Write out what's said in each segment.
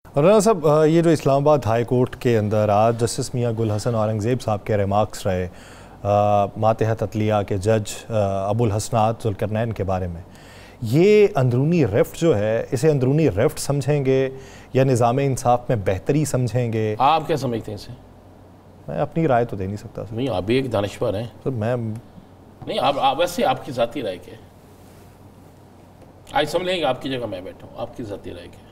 رانا صاحب، یہ جو اسلام آباد ہائی کورٹ کے اندر آج جسٹس میاں گل حسن اورنگزیب صاحب کے ریمارکس رہے ماتحت عدلیہ کے جج ابو الحسنات ذوالقرنین کے بارے میں، یہ اندرونی ریفٹ جو ہے، اسے اندرونی ریفٹ سمجھیں گے یا نظام انصاف میں بہتری سمجھیں گے؟ آپ کیا سمجھتے ہیں اسے؟ میں اپنی رائے تو دے نہیں سکتا سر۔ نہیں، آپ بھی ایک دانشور ہیں سر میں نہیں، آپ ویسے آپ کی ذاتی رائے کیا ہے؟ آج سمجھ لیں گے آپ کی جگہ میں بیٹھا ہوں، آپ کی ذاتی رائے کیا ہے؟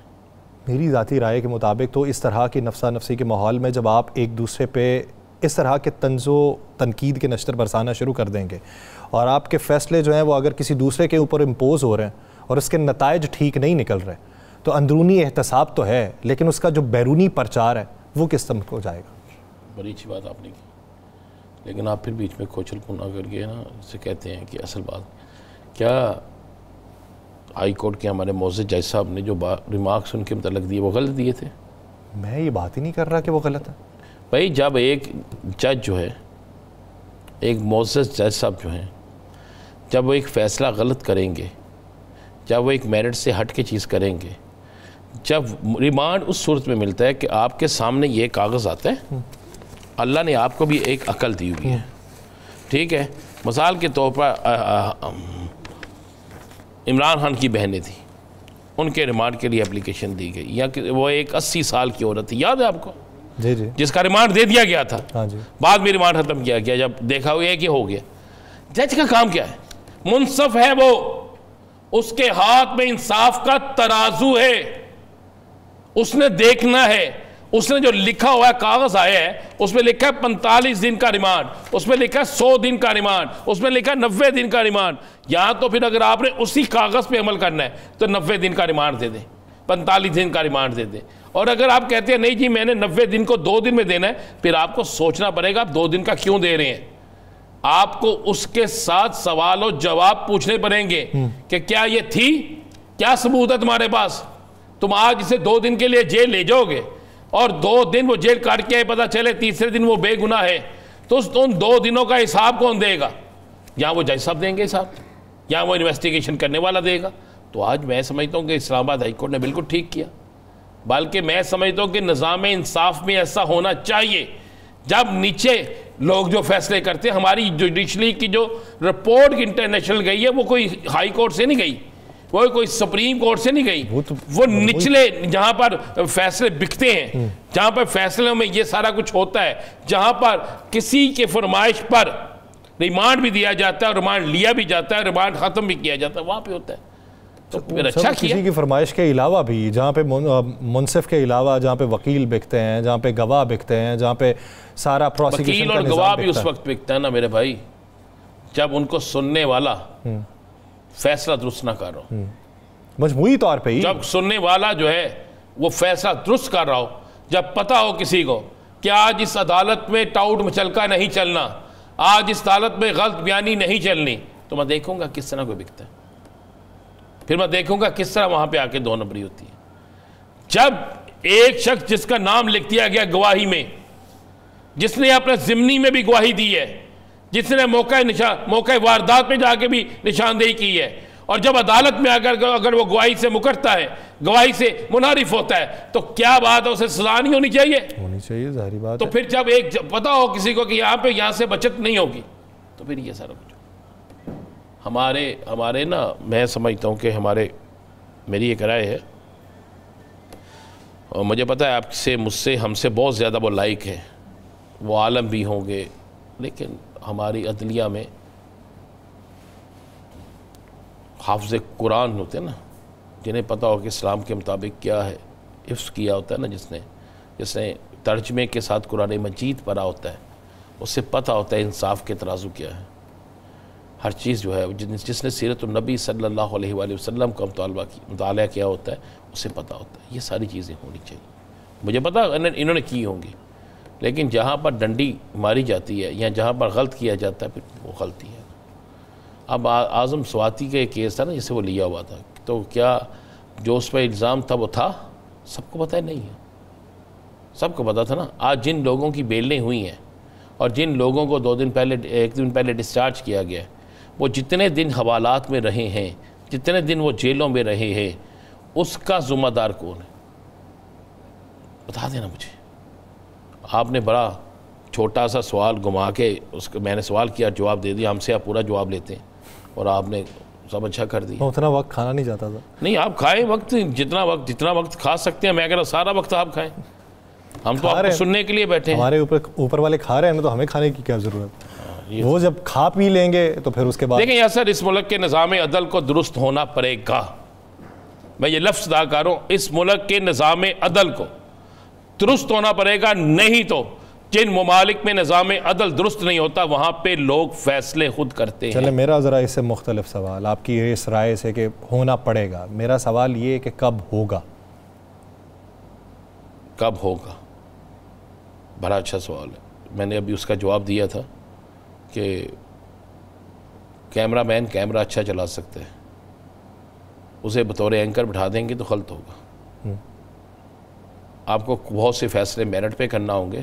میری ذاتی رائے کے مطابق تو اس طرح کی نفسا نفسی کے ماحول میں جب آپ ایک دوسرے پہ اس طرح کے طنز و تنقید کے نشتر برسانا شروع کر دیں گے اور آپ کے فیصلے جو ہیں وہ اگر کسی دوسرے کے اوپر امپوز ہو رہے ہیں اور اس کے نتائج ٹھیک نہیں نکل رہے، تو اندرونی احتساب تو ہے لیکن اس کا جو بیرونی پرچار ہے وہ کس سمت کو جائے گا؟ بڑی اچھی بات آپ نے کی، لیکن آپ پھر بیچ میں کھوچل کن کر کے نا اسے کہتے ہیں کہ اصل بات کیا ہائی کورٹ کے ہمارے معزز جج صاحب نے جو ریمارکس ان کے متعلق دیے وہ غلط دیے تھے؟ میں یہ بات ہی نہیں کر رہا کہ وہ غلط ہے بھائی، جب ایک جج جو ہے، ایک معزز جج صاحب جو ہیں، جب وہ ایک فیصلہ غلط کریں گے، جب وہ ایک میرٹ سے ہٹ کے چیز کریں گے، جب ریمانڈ اس صورت میں ملتا ہے کہ آپ کے سامنے یہ کاغذ آتا ہے، اللہ نے آپ کو بھی ایک عقل دی ہوئی ہے، ٹھیک ہے؟ مثال کے طور پر عمران خان کی بہنیں تھیں، ان کے ریمانڈ کے لیے اپلیکیشن دی گئی، یا کہ وہ ایک 80 سال کی عورت تھی، یاد ہے آپ کو؟ جی جی، جس کا ریمانڈ دے دیا گیا تھا، ہاں جی، بعد میں ریمانڈ ختم کیا گیا جب دیکھا ہوا ہے کہ ہو گیا۔ جج کا کام کیا ہے؟ منصف ہے وہ، اس کے ہاتھ میں انصاف کا ترازو ہے، اس نے دیکھنا ہے، اس نے جو لکھا ہوا ہے کاغذ آیا ہے اس میں لکھا ہے 45 دن کا ریمانڈ، اس میں لکھا ہے 100 دن کا ریمانڈ، اس میں لکھا ہے 90 دن کا ریمانڈ، یہاں تو پھر اگر آپ نے اسی کاغذ پہ عمل کرنا ہے تو 90 دن کا ریمانڈ دے دیں، 45 دن کا ریمانڈ دے دیں۔ اور اگر آپ کہتے ہیں نہیں جی میں نے 90 دن کو 2 دن میں دینا ہے، پھر آپ کو سوچنا پڑے گا آپ 2 دن کا کیوں دے رہے ہیں، آپ کو اس کے ساتھ سوال و جواب پوچھنے پڑیں گے کہ کیا یہ تھی، کیا ثبوت ہے تمہارے پاس؟ تم آج اسے 2 دن کے لیے جیل لے جاؤ گے اور 2 دن وہ جیل کاٹ کے آئے، پتہ چلے تیسرے دن وہ بے گناہ ہے، تو ان 2 دنوں کا حساب کون دے گا؟ یا وہ جج صاحب دیں گے حساب، یا وہ انویسٹیگیشن کرنے والا دے گا؟ تو آج میں سمجھتا ہوں کہ اسلام آباد ہائی کورٹ نے بالکل ٹھیک کیا، بلکہ میں سمجھتا ہوں کہ نظام انصاف میں ایسا ہونا چاہیے جب نیچے لوگ جو فیصلے کرتے ہیں، ہماری جوڈیشری کی جو رپورٹ انٹرنیشنل گئی ہے وہ کوئی ہائی کورٹ سے نہیں گئی، وہ کوئی سپریم کورٹ سے نہیں گئی، وہ نچلے جہاں پر فیصلے بکتے ہیں، جہاں پر فیصلوں میں یہ سارا کچھ ہوتا ہے، جہاں پر کسی کے فرمائش پر ریمانڈ بھی دیا جاتا ہے اور ریمانڈ لیا بھی جاتا ہے، ریمانڈ ختم بھی کیا جاتا ہے، وہاں پہ ہوتا ہے۔ تو پھر اچھا کیا، کسی کی فرمائش کے علاوہ بھی، جہاں پہ منصف کے علاوہ جہاں پہ وکیل بکتے ہیں، جہاں پہ گواہ بکتے ہیں، جہاں پہ سارا پروسیکیوشن کا نظام وکیل اور گواہ بھی اس وقت بکتا ہے نا میرے بھائی جب ان کو سننے والا فیصلہ درست نہ کر رہا ہو، مجموعی طور پہ ہی جب سننے والا جو ہے وہ فیصلہ درست کر رہا ہو، جب پتہ ہو کسی کو کہ آج اس عدالت میں ٹاؤٹ مچلکا نہیں چلنا، آج اس عدالت میں غلط بیانی نہیں چلنی، تو میں دیکھوں گا کس طرح کوئی بکتا ہے، پھر میں دیکھوں گا کس طرح وہاں پہ آ کے 2 نمبری ہوتی ہے۔ جب ایک شخص جس کا نام لکھ دیا گیا گواہی میں، جس نے اپنے ضمنی میں بھی گواہی دی ہے، جس نے موقع واردات میں جا کے بھی نشاندہی کی ہے، اور جب عدالت میں اگر وہ گواہی سے مکرتا ہے، گواہی سے منحرف ہوتا ہے، تو کیا بات ہے، اسے سزا نہیں ہونی چاہیے؟ ہونی چاہیے، ظاہری بات تو ہے۔ پھر جب ایک پتہ ہو کسی کو کہ یہاں سے بچت نہیں ہوگی، تو پھر یہ سارا کچھ ہمارے نا، میں سمجھتا ہوں کہ میری ایک رائے ہے، اور مجھے پتہ ہے آپ سے مجھ سے ہم سے بہت زیادہ وہ لائق ہیں، وہ عالم بھی ہوں گے، لیکن ہماری عدلیہ میں حافظ قرآن ہوتے ہیں نا، جنہیں پتہ ہو کہ اسلام کے مطابق کیا ہے، حفظ کیا ہوتا ہے نا، جس نے ترجمے کے ساتھ قرآن مجید پڑھا ہوتا ہے، اس سے پتہ ہوتا ہے انصاف کے ترازو کیا ہے، ہر چیز جو ہے جس نے سیرت النبی صلی اللہ علیہ وآلہ وسلم کا مطالعہ کیا ہوتا ہے اسے پتہ ہوتا ہے، یہ ساری چیزیں ہونی چاہیے۔ مجھے پتہ انہوں نے کی ہوں گی، لیکن جہاں پر ڈنڈی ماری جاتی ہے یا جہاں پر غلط کیا جاتا ہے پھر وہ غلطی ہے۔ اب اعظم سواتی کا ایک کیس تھا نا جسے وہ لیا ہوا تھا، تو کیا جو اس پہ الزام تھا وہ تھا؟ سب کو پتہ نہیں ہے، سب کو پتہ تھا نا۔ آج جن لوگوں کی بیلیں ہوئی ہیں اور جن لوگوں کو 1 دن پہلے ڈسچارج کیا گیا ہے، وہ جتنے دن حوالات میں رہے ہیں، جتنے دن وہ جیلوں میں رہے ہیں، اس کا ذمہ دار کون ہے؟ بتا دینا مجھے. آپ نے بڑا چھوٹا سا سوال گھما کے اس کو میں نے سوال کیا جواب دے دیا. ہم سے آپ پورا جواب لیتے ہیں اور آپ نے سب اچھا کر دیا. اتنا وقت کھانا نہیں جاتا تھا. نہیں آپ کھائیں وقت جتنا وقت کھا سکتے ہیں. میں کہہ رہا ہوں سارا وقت آپ کھائیں. ہم تو آپ کو سننے کے لیے بیٹھے ہیں. ہمارے اوپر والے کھا رہے ہیں نا, تو ہمیں کھانے کی کیا ضرورت. وہ جب کھا پی لیں گے تو پھر اس کے بعد دیکھیں یاسر, اس ملک کے نظام عدل کو درست ہونا پڑے گا. میں یہ لفظ ادا کر رہا ہوں, اس ملک کے نظام عدل کو درست ہونا پڑے گا. نہیں تو جن ممالک میں نظام عدل درست نہیں ہوتا وہاں پہ لوگ فیصلے خود کرتے ہیں. چلے میرا ذرا اس سے مختلف سوال, آپ کی اس رائے سے کہ ہونا پڑے گا, میرا سوال یہ ہے کہ کب ہوگا. کب ہوگا, بڑا اچھا سوال ہے. میں نے ابھی اس کا جواب دیا تھا کہ کیمرہ مین کیمرہ اچھا چلا سکتا ہے, اسے بطور اینکر بٹھا دیں گے تو غلط ہوگا. آپ کو بہت سے فیصلے میرٹ پہ کرنا ہوں گے.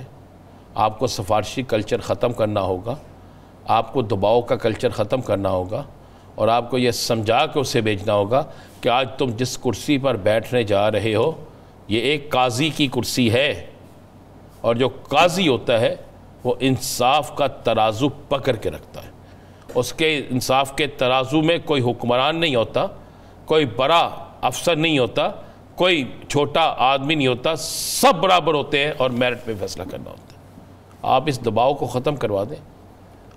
آپ کو سفارشی کلچر ختم کرنا ہوگا. آپ کو دباؤ کا کلچر ختم کرنا ہوگا. اور آپ کو یہ سمجھا کے اسے بھیجنا ہوگا کہ آج تم جس کرسی پر بیٹھنے جا رہے ہو یہ ایک قاضی کی کرسی ہے, اور جو قاضی ہوتا ہے وہ انصاف کا ترازو پکڑ کے رکھتا ہے. اس کے انصاف کے ترازو میں کوئی حکمران نہیں ہوتا, کوئی بڑا افسر نہیں ہوتا, کوئی چھوٹا آدمی نہیں ہوتا, سب برابر ہوتے ہیں اور میرٹ پہ فیصلہ کرنا ہوتا ہے. آپ اس دباؤ کو ختم کروا دیں,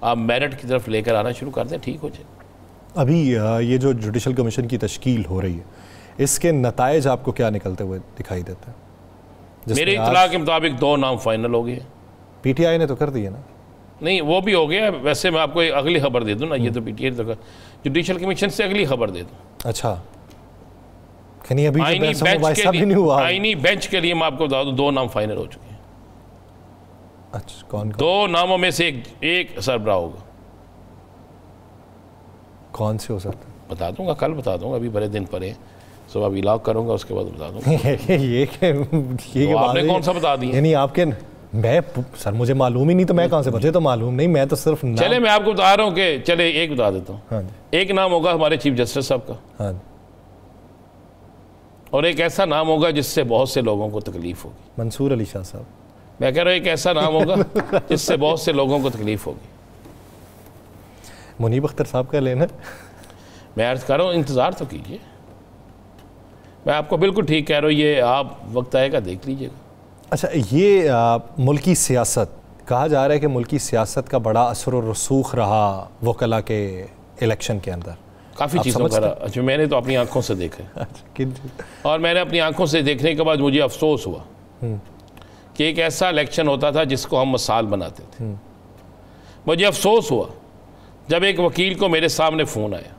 آپ میرٹ کی طرف لے کر آنا شروع کر دیں, ٹھیک ہو جائے. ابھی یہ جو جوڈیشل کمیشن کی تشکیل ہو رہی ہے اس کے نتائج آپ کو کیا نکلتے ہوئے دکھائی دیتے ہیں؟ میرے اطلاع کے مطابق 2 نام فائنل ہو گئے. پی ٹی آئی نے تو کر دیا نا. نہیں وہ بھی ہو گیا. ویسے میں آپ کو اگلی خبر دے دوں نا, یہ تو پی ٹی آئی تو جوڈیشل کمیشن سے اگلی خبر دے دوں. اچھا, آئینی بینچ کے لیے میں آپ کو بتا دوں 2 نام فائنل ہو چکے ہیں. اچھا, کون 2 ناموں میں سے ایک سربراہ ہوگا. کون سے ہو سکتا ہے بتا دوں گا, کل بتا دوں گا, ابھی بڑے دن پڑے ہیں. صبح ویلاگ کروں گا اس کے بعد بتا دوں گا. یہ آپ نے کون سا بتا دیا؟ یعنی آپ کے میں سر مجھے معلوم ہی نہیں, تو میں کہاں سے مجھے تو معلوم نہیں, میں تو صرف چلے میں آپ کو بتا رہا ہوں کہ چلے ایک بتا دیتا ہوں. ایک نام ہوگا ہمارے چیف جسٹس صاحب کا, اور ایک ایسا نام ہوگا جس سے بہت سے لوگوں کو تکلیف ہوگی. منصور علی شاہ صاحب. میں کہہ رہا ہوں ایک ایسا نام ہوگا جس سے بہت سے لوگوں کو تکلیف ہوگی. منیب اختر صاحب کا لینا. میں عرض کر رہا ہوں انتظار تو کیجئے. میں آپ کو بالکل ٹھیک کہہ رہا ہوں, یہ آپ وقت آئے گا دیکھ لیجئے گا. اچھا, یہ ملکی سیاست کہا جا رہا ہے کہ ملکی سیاست کا بڑا اثر و رسوخ رہا وکلا کے الیکشن کے اندر. کافی چیزوں کا. اچھا, میں نے تو اپنی آنکھوں سے دیکھا ہے, اور میں نے اپنی آنکھوں سے دیکھنے کے بعد مجھے افسوس ہوا کہ ایک ایسا الیکشن ہوتا تھا جس کو ہم مثال بناتے تھے. مجھے افسوس ہوا جب ایک وکیل کو میرے سامنے فون آیا.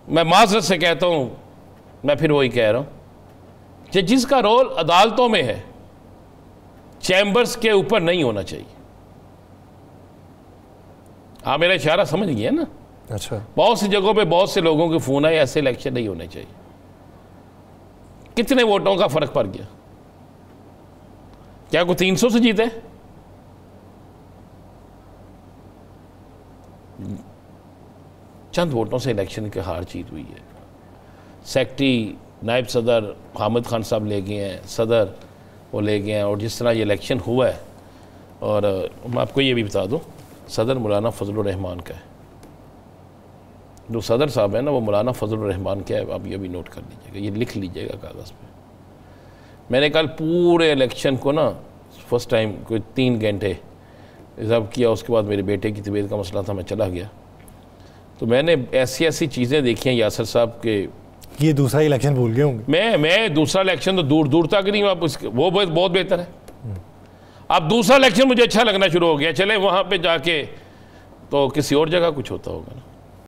میں معذرت سے کہتا ہوں, میں پھر وہی کہہ رہا ہوں کہ جس کا رول عدالتوں میں ہے چیمبرز کے اوپر نہیں ہونا چاہیے. آپ میرا اشارہ سمجھ گئے نا. اچھا, بہت سی جگہوں پہ بہت سے لوگوں کے فون آئے, ایسے الیکشن نہیں ہونے چاہیے. کتنے ووٹوں کا فرق پڑ گیا؟ کیا کوئی 300 سے جیتے؟ چند ووٹوں سے الیکشن کے ہار جیت ہوئی ہے. سیکٹری, نائب صدر حامد خان صاحب لے گئے ہیں, صدر وہ لے گئے ہیں, اور جس طرح یہ الیکشن ہوا ہے. اور میں آپ کو یہ بھی بتا دوں, صدر مولانا فضل الرحمان کا ہے. جو صدر صاحب ہیں نا وہ مولانا فضل الرحمان کیا ہے, آپ یہ بھی نوٹ کر لیجیے گا, یہ لکھ لیجیے گا کاغذ پہ. میں نے کل پورے الیکشن کو نا فرسٹ ٹائم کوئی 3 گھنٹے حساب کیا. اس کے بعد میرے بیٹے کی طبیعت کا مسئلہ تھا, میں چلا گیا. تو میں نے ایسی چیزیں دیکھی ہیں یاسر صاحب کے. یہ دوسرا الیکشن بھول گئے ہوں گے. میں دوسرا الیکشن تو دور تک نہیں, وہ بہت بہتر ہے. اب دوسرا الیکشن مجھے اچھا لگنا شروع ہو گیا. چلے وہاں پہ جا کے تو کسی اور جگہ کچھ ہوتا ہوگا نا.